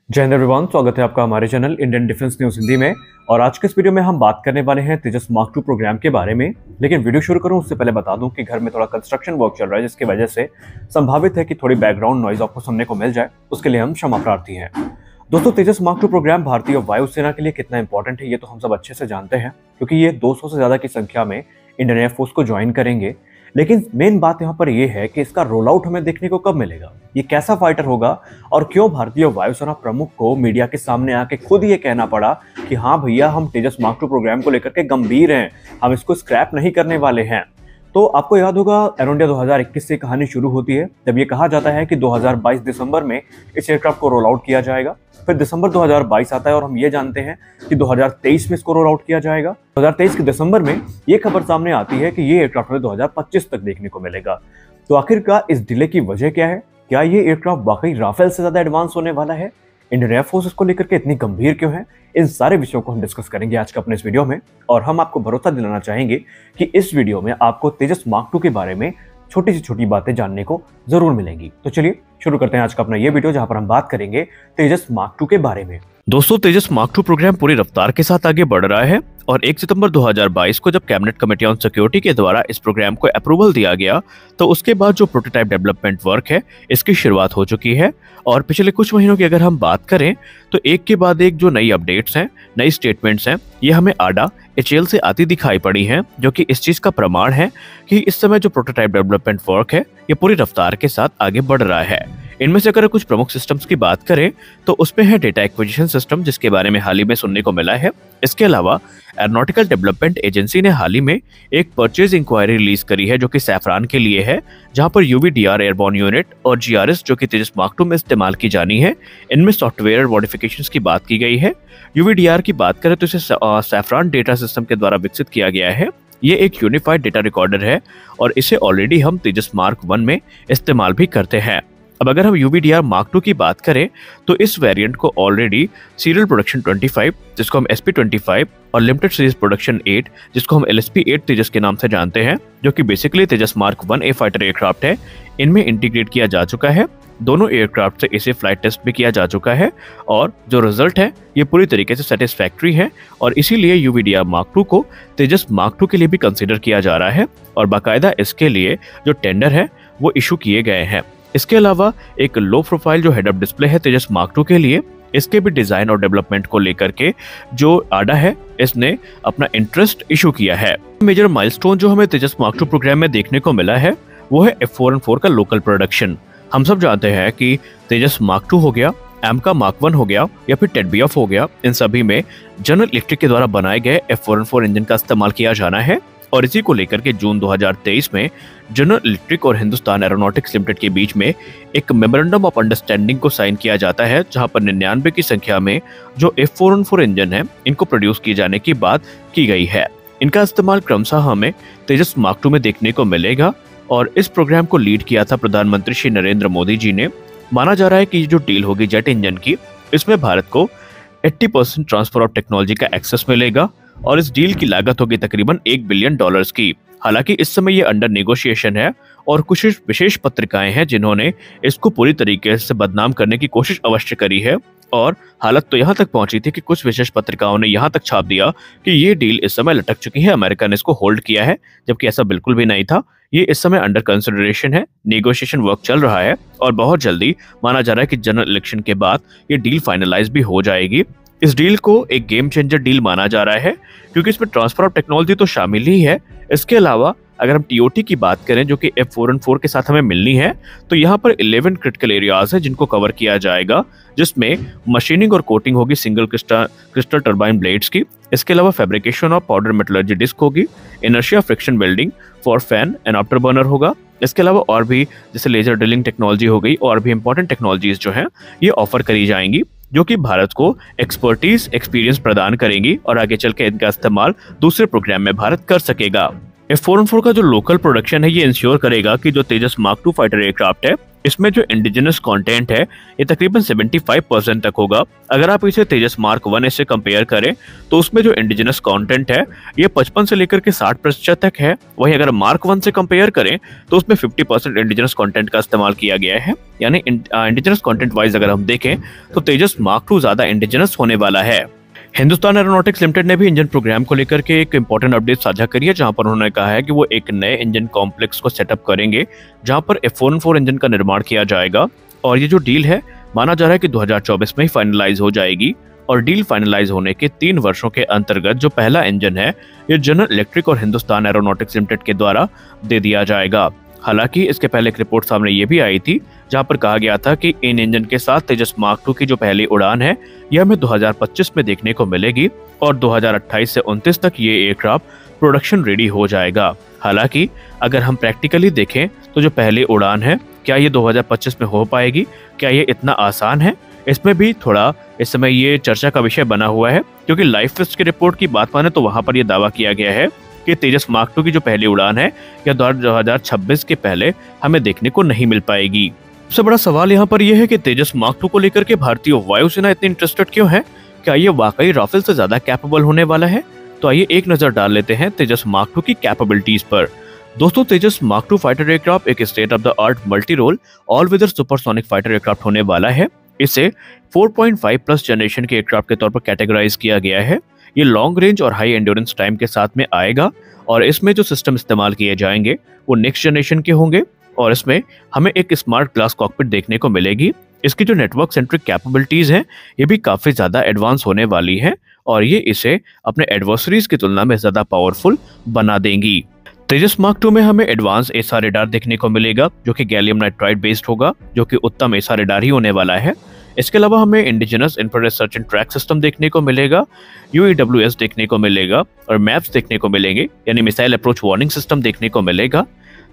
जय हिंद एवरीवन, स्वागत है आपका हमारे channel Indian defence news Hindi में। और आज के इस वीडियो में हम बात करने वाले हैं तेजस मार्क 2 प्रोग्राम के बारे में। लेकिन वीडियो शुरू करूं उससे पहले बता दूं कि घर में थोड़ा कंस्ट्रक्शन वर्क चल रहा है, जिसकी वजह से संभावित है कि थोड़ी बैकग्राउंड नॉइज आपको सुनने को मिल जाए। उसके लिए हम क्षमा प्रार्थी हैं। दोस्तों, तेजस मार्क 2 प्रोग्राम भारतीय वायुसेना के लिए कितना इंपॉर्टेंट है ये तो हम सब अच्छे से जानते हैं, क्योंकि ये 200 से ज्यादा की संख्या में इंडियन एयरफोर्स को ज्वाइन करेंगे। लेकिन मेन बात यहाँ पर यह है कि इसका रोल आउट हमें देखने को कब मिलेगा, ये कैसा फाइटर होगा और क्यों भारतीय वायुसेना प्रमुख को मीडिया के सामने आके खुद ये कहना पड़ा कि हाँ भैया, हम तेजस मार्क 2 प्रोग्राम को लेकर के गंभीर हैं, हम इसको स्क्रैप नहीं करने वाले हैं। तो आपको याद होगा, एरो इंडिया 2021 से कहानी शुरू होती है। तब ये कहा जाता है कि 2022 दिसंबर में इस एयरक्राफ्ट को रोल आउट किया जाएगा। फिर दिसंबर 2022 आता है और हम ये जानते हैं कि 2023 में इसको रोल आउट किया जाएगा। 2023 के दिसंबर में ये खबर सामने आती है कि ये एयरक्राफ्ट हमें 2025 तक देखने को मिलेगा। तो आखिरकार इस डिले की वजह क्या है? क्या ये एयरक्राफ्ट वाकई राफेल से ज्यादा एडवांस होने वाला है? इंडियन एयरफोर्स इसको लेकर के इतनी गंभीर क्यों है? इन सारे विषयों को हम डिस्कस करेंगे आज का अपने इस वीडियो में। और हम आपको भरोसा दिलाना चाहेंगे कि इस वीडियो में आपको तेजस मार्क 2 के बारे में छोटी से छोटी बातें जानने को जरूर मिलेंगी। तो चलिए शुरू करते हैं आज का अपना ये वीडियो, जहां पर हम बात करेंगे तेजस मार्क 2 के बारे में। दोस्तों, तेजस मार्क 2 प्रोग्राम पूरी रफ्तार के साथ आगे बढ़ रहा है और 1 सितंबर 2022 को जब कैबिनेट कमेटी ऑन सिक्योरिटी के द्वारा इस प्रोग्राम को अप्रूवल दिया गया, तो उसके बाद जो प्रोटोटाइप डेवलपमेंट वर्क है इसकी शुरुआत हो चुकी है। और पिछले कुछ महीनों की अगर हम बात करें तो एक के बाद एक जो नई अपडेट्स हैं, नई स्टेटमेंट्स हैं, ये हमें आडा एचएएल से आती दिखाई पड़ी हैं, जो कि इस चीज का प्रमाण है कि इस समय जो प्रोटोटाइप डेवलपमेंट वर्क है ये पूरी रफ्तार के साथ आगे बढ़ रहा है। इनमें से अगर कुछ प्रमुख सिस्टम्स की बात करें तो उसमें है डेटा एक्विजिशन सिस्टम, जिसके बारे में हाल ही में सुनने को मिला है। इसके अलावा एरोनॉटिकल डेवलपमेंट एजेंसी ने हाल ही में एक परचेज इंक्वायरी रिलीज करी है, जो कि सैफरान के लिए है, जहां पर यूवीडीआर एयरबॉर्न यूनिट और जीआरएस जो कि तेजस मार्क 2 में इस्तेमाल की जानी है, इनमें सॉफ्टवेयर मॉडिफिकेशंस की बात की गई है। यूवीडीआर की बात करें तो इसे सैफरान डेटा सिस्टम के द्वारा विकसित किया गया है। ये एक यूनिफाइड डेटा रिकॉर्डर है और इसे ऑलरेडी हम तेजस मार्क 1 में इस्तेमाल भी करते हैं। अब अगर हम यूवीडीआर मार्क 2 की बात करें तो इस वेरिएंट को ऑलरेडी सीरियल प्रोडक्शन 25, जिसको हम SP25, और लिमिटेड सीरीज प्रोडक्शन 8, जिसको हम LSP-8 तेजस के नाम से जानते हैं, जो कि बेसिकली तेजस मार्क 1A फाइटर एयरक्राफ्ट है, इनमें इंटीग्रेट किया जा चुका है। दोनों एयरक्राफ्ट से इसे फ्लाइट टेस्ट भी किया जा चुका है और जो रिजल्ट है ये पूरी तरीके से सेटिस्फैक्ट्री है। और इसीलिए यूवीडीआर मार्क 2 को तेजस मार्क 2 के लिए भी कंसीडर किया जा रहा है और बाकायदा इसके लिए जो टेंडर है वो इशू किए गए हैं। इसके अलावा एक लो प्रोफाइल जो हेड अप डिस्प्ले है तेजस मार्क 2 के लिए, इसके भी डिजाइन और डेवलपमेंट को लेकर के जो आडा है इसने अपना इंटरेस्ट इशू किया है। मेजर माइलस्टोन जो हमें तेजस मार्क 2 प्रोग्राम में देखने को मिला है वो है F4N4 का लोकल प्रोडक्शन। हम सब जानते हैं कि तेजस मार्क 2 हो गया, AMCA मार्क 1 हो गया या फिर टेडबीएफ हो गया, इन सभी में जनरल इलेक्ट्रिक के द्वारा बनाए गए F4N4 इंजन का इस्तेमाल किया जाना है। और इसी को लेकर के जून 2023 में जनरल इलेक्ट्रिक और हिंदुस्तान एरोनॉटिक्स लिमिटेड के बीच में एक मेमोरेंडम ऑफ अंडरस्टैंडिंग को साइन किया जाता है, जहां पर 99 की संख्या में जो F4N4 इंजन है इनको प्रोड्यूस किए जाने की बात की गई है। इनका इस्तेमाल क्रमशः हमें तेजस मार्क 2 में देखने को मिलेगा और इस प्रोग्राम को लीड किया था प्रधानमंत्री श्री नरेंद्र मोदी जी ने। माना जा रहा है कि ये जो डील होगी जेट इंजन की, इसमें भारत को 80% ट्रांसफर ऑफ टेक्नोलॉजी का एक्सेस मिलेगा और इस डील की लागत होगी तकरीबन $1 बिलियन की। हालांकि इस समय ये अंडर नेगोशिएशन है और कुछ विशेष पत्रिकाएं हैं जिन्होंने इसको पूरी तरीके से बदनाम करने की कोशिश अवश्य करी है। और हालत तो यहाँ तक पहुंची थी कि कुछ विशेष पत्रिकाओं ने यहाँ तक छाप दिया कि ये डील इस समय लटक चुकी है, अमेरिका ने इसको होल्ड किया है, जबकि ऐसा बिल्कुल भी नहीं था। ये इस समय अंडर कंसिडरेशन है, नेगोशिएशन वर्क चल रहा है और बहुत जल्दी माना जा रहा है कि जनरल इलेक्शन के बाद ये डील फाइनलाइज भी हो जाएगी। इस डील को एक गेम चेंजर डील माना जा रहा है क्योंकि इसमें ट्रांसफर ऑफ टेक्नोलॉजी तो शामिल ही है। इसके अलावा अगर हम टीओटी की बात करें जो कि F4N4 के साथ हमें मिलनी है, तो यहाँ पर 11 क्रिटिकल एरियाज है जिनको कवर किया जाएगा, जिसमें मशीनिंग और कोटिंग होगी सिंगल क्रिस्टल टर्बाइन ब्लेड्स की। इसके अलावा fabrication of powder metallurgy disc होगी, inertia friction welding for fan and after burner होगा। इसके अलावा और भी जैसे लेजर ड्रिलिंग टेक्नोलॉजी हो गई और भी इंपॉर्टेंट टेक्नोलॉजीज जो हैं ये ऑफर करी जाएंगी, जो कि भारत को एक्सपर्टीज एक्सपीरियंस प्रदान करेंगी और आगे चल के इनका इस्तेमाल दूसरे प्रोग्राम में भारत कर सकेगा। F4N4 का जो लोकल प्रोडक्शन है ये इंश्योर करेगा कि जो तेजस मार्क 2 फाइटर एयरक्राफ्ट है इसमें जो इंडिजिनस कंटेंट है ये तकरीबन 75% तक होगा। अगर आप इसे तेजस मार्क 1 से कंपेयर करें तो उसमें जो इंडिजिनस कंटेंट है ये 55 से लेकर के 60% तक है। वहीं अगर मार्क 1 से कंपेयर करें तो उसमें 50% इंडिजिनस कंटेंट का इस्तेमाल किया गया है। यानी इंडिजिनस कंटेंट वाइज अगर हम देखें तो तेजस मार्क 2 ज्यादा इंडिजिनस होने वाला है। हिंदुस्तान एरोनॉटिक्स लिमिटेड ने भी इंजन प्रोग्राम को लेकर के एक इंपॉर्टेंट अपडेट साझा करी है, जहां पर उन्होंने कहा है कि वो एक नए इंजन कॉम्प्लेक्स को सेटअप करेंगे जहां पर F414 इंजन का निर्माण किया जाएगा। और ये जो डील है माना जा रहा है कि 2024 में ही फाइनलाइज हो जाएगी। और डील फाइनलाइज होने के 3 वर्षों के अंतर्गत जो पहला इंजन है ये जनरल इलेक्ट्रिक और हिंदुस्तान एरोनॉटिक्स लिमिटेड के द्वारा दे दिया जाएगा। हालांकि इसके पहले एक रिपोर्ट सामने ये भी आई थी जहां पर कहा गया था कि इन इंजन के साथ तेजस मार्क 2 की जो पहली उड़ान है यह हमें 2025 में देखने को मिलेगी और 2028 से 29 तक ये एयरक्राफ्ट प्रोडक्शन रेडी हो जाएगा। हालांकि अगर हम प्रैक्टिकली देखें तो जो पहली उड़ान है क्या ये 2025 में हो पाएगी, क्या ये इतना आसान है, इसमें भी थोड़ा इस समय ये चर्चा का विषय बना हुआ है। क्योंकि लाइफ की रिपोर्ट की बात माने तो वहां पर यह दावा किया गया है कि तेजस मार्क 2 की जो पहली उड़ान है यह 2026 के पहले हमें देखने को नहीं मिल पाएगी। सबसे बड़ा सवाल यहाँ पर यह है कि तेजस मार्क 2 को लेकर के भारतीय वायुसेना इतनी इंटरेस्टेड क्यों है? क्या ये वाकई राफेल से ज्यादा कैपेबल होने वाला है? तो आइए एक नजर डाल लेते हैं तेजस मार्क 2 की कैपेबिलिटीज पर। दोस्तों, तेजस मार्क 2 फाइटर एयरक्राफ्ट एक state of the art multi role all weather supersonic fighter aircraft होने वाला है। इसे 4.5 प्लस जनरेशन के एयरक्राफ्ट के तौर पर कैटेगराइज किया गया है। ये लॉन्ग रेंज और हाई एंड्योरेंस टाइम के साथ में आएगा और इसमें जो सिस्टम इस्तेमाल किए जाएंगे वो नेक्स्ट जनरेशन के होंगे और इसमें हमें एक स्मार्ट ग्लास कॉकपिट देखने को मिलेगी। इसकी जो नेटवर्क सेंट्रिक कैपेबिलिटीज हैं ये भी काफी ज्यादा एडवांस होने वाली है और ये इसे अपने एडवर्सरीज की तुलना में ज्यादा पावरफुल बना देंगी। तेजस मार्क 2 में हमें एडवांस एसआर रेडार देखने को मिलेगा जो कि गैलियम नाइट्राइड बेस्ड होगा, जो कि उत्तम एसआर रेडार ही होने वाला है। इसके अलावा हमें indigenous infrared search and track system देखने को मिलेगा, UAWS देखने को मिलेगा और मैप्स देखने को मिलेंगे, यानी मिसाइल अप्रोच वार्निंग सिस्टम देखने को मिलेगा।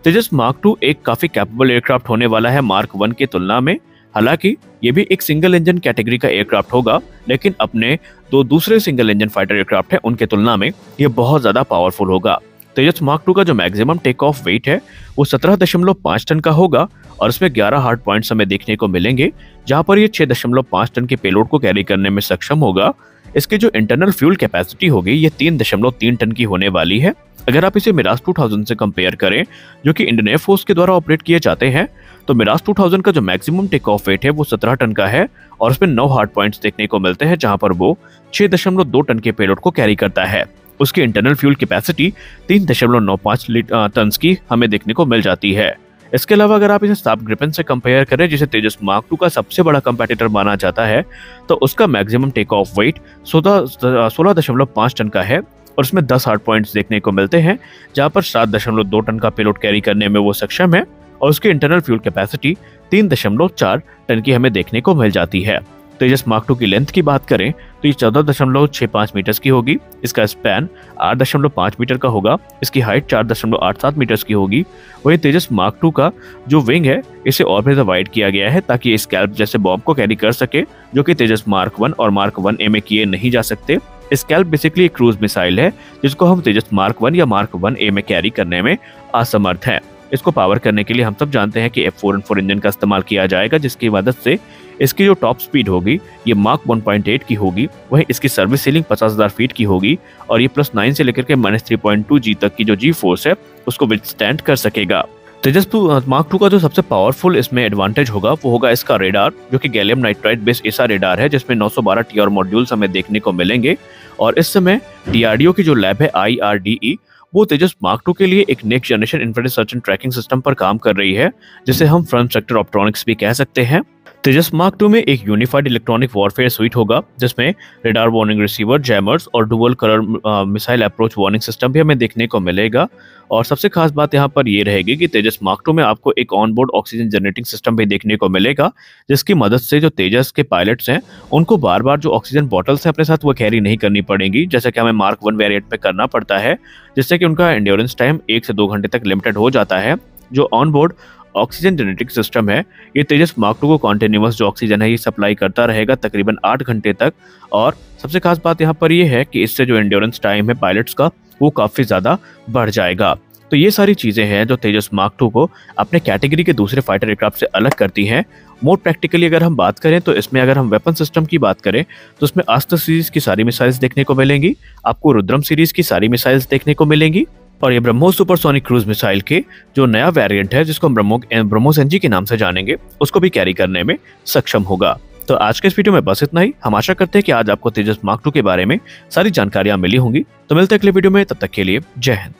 तेजस मार्क 2 एक काफी कैपेबल एयरक्राफ्ट होने वाला है मार्क 1 की तुलना में। हालांकि ये भी एक सिंगल इंजन कैटेगरी का एयरक्राफ्ट होगा, लेकिन अपने 2 दूसरे सिंगल इंजन फाइटर एयरक्राफ्ट है उनके तुलना में ये बहुत ज्यादा पावरफुल होगा। तेजस मार्क 2 का जो मैक्सिमम टेक ऑफ वेट है वो 17.5 टन का होगा और इसमें 11 हार्ड पॉइंट्स हमें देखने को मिलेंगे, जहां पर ये 6.5 टन के पेलोड को कैरी करने में सक्षम होगा। इसकी जो इंटरनल फ्यूल कैपेसिटी होगी ये 3.3 टन की होने वाली है। अगर आप इसे मिराज 2000 से कंपेयर करें जो कि इंडियन एयरफोर्स के द्वारा ऑपरेट किए जाते हैं, तो मिराज 2000 का जो मैक्सिमम टेक ऑफ वेट है वो 17 टन का है और उसमें 9 हार्ड पॉइंट्स देखने को मिलते हैं, जहां पर वो 6.2 टन के पेलोड को कैरी करता है। उसकी इंटरनल फ्यूल कैपेसिटी 3.95 टन की हमें देखने को मिल जाती है। इसके अलावा अगर आप इसे साब ग्रिपेन से कंपेयर करें जिसे तेजस मार्क 2 का सबसे बड़ा कंपेटिटर माना जाता है, तो उसका maximum take off weight 16.5 ton का है और उसमें 10 हार्ड पॉइंट्स देखने को मिलते हैं, जहां पर 7.2 टन का पेलोड कैरी करने में वो सक्षम है और उसकी इंटरनल फ्यूल कैपेसिटी 3.4 टन की हमें देखने को मिल जाती है। तेजस मार्क 2 की लेंथ की बात करें तो ये 14.65 मीटर की होगी। इसका स्पैन 8.5 मीटर का होगा। इसकी हाइट 4.87 मीटर की होगी। वहीं तेजस मार्क 2 का जो विंग है इसे और भी वाइड किया गया है ताकि ये स्कैल्प जैसे बॉम्ब को कैरी कर सके, जो कि तेजस मार्क 1 और मार्क 1A में किए नहीं जा सकते। स्कैल्प बेसिकली एक क्रूज मिसाइल है जिसको हम तेजस मार्क 1 या मार्क 1A में कैरी करने में असमर्थ हैं। इसको पावर करने के लिए हम सब जानते हैं कि F414 इंजन का इस्तेमाल किया जाएगा, जिसकी मदद से इसकी जो टॉप स्पीड होगी ये मार्क 1.8 की होगी। वहीं इसकी सर्विस सीलिंग 50,000 फीट की होगी और ये +9 से लेकर के -3.2 G तक की जो जी फोर्स है उसको विथस्टैंड कर सकेगा। तेजस मार्क 2 का जो सबसे पावरफुल इसमें एडवांटेज होगा वो होगा इसका रेडार, जो कि gallium nitride based SR radar है, जिसमें 912 TR मॉड्यूल्स हमें देखने को मिलेंगे। और इस समय DRDO की जो लैब है IRDE वो तेजस मार्क 2 के लिए एक next generation infrared search and tracking system पर काम कर रही है, जिसे हम फ्रंट सेक्टर ऑप्ट्रॉनिक्स भी कह सकते हैं। तेजस मार्क 2 में एक यूनिफाइड इलेक्ट्रॉनिक वॉरफेयर स्वीट होगा, जिसमें रेडार वार्निंग रिसीवर, जैमर्स और dual colour missile approach warning system भी हमें देखने को मिलेगा। और सबसे खास बात यहाँ पर ये रहेगी कि तेजस मार्क 2 में आपको एक ऑनबोर्ड ऑक्सीजन जनरेटिंग सिस्टम भी देखने को मिलेगा, जिसकी मदद से जो तेजस के पायलट्स हैं उनको बार बार जो ऑक्सीजन बॉटल्स हैं अपने साथ वो कैरी नहीं करनी पड़ेंगी, जैसा कि हमें मार्क 1 वेरिएंट में करना पड़ता है, जिससे कि उनका एंड्योरेंस टाइम 1 से 2 घंटे तक लिमिटेड हो जाता है। जो ऑनबोर्ड ऑक्सीजन जेनेटिक सिस्टम है ये तेजस मार्क 2 को कॉन्टिन्यूअस जो ऑक्सीजन है ये सप्लाई करता रहेगा तकरीबन 8 घंटे तक। और सबसे खास बात यहाँ पर ये है कि इससे जो एंड्योरेंस टाइम है पायलट्स का वो काफी ज्यादा बढ़ जाएगा। तो ये सारी चीजें हैं जो तेजस मार्क टू को अपने कैटेगरी के दूसरे फाइटर एयरक्राफ्ट से अलग करती हैं। मोर प्रैक्टिकली अगर हम बात करें तो इसमें अगर हम वेपन सिस्टम की बात करें तो इसमें अस्त्र सीरीज की सारी मिसाइल्स देखने को मिलेंगी, आपको रुद्रम सीरीज की सारी मिसाइल्स देखने को मिलेंगी, और ये ब्रह्मोस सुपरसोनिक क्रूज मिसाइल के जो नया वेरिएंट है जिसको हम ब्रह्मोस एनजी के नाम से जानेंगे उसको भी कैरी करने में सक्षम होगा। तो आज के इस वीडियो में बस इतना ही। हम आशा करते हैं कि आज आपको तेजस मार्क टू के बारे में सारी जानकारियां मिली होंगी। तो मिलते हैं अगले वीडियो में, तब तक के लिए जय हिंद।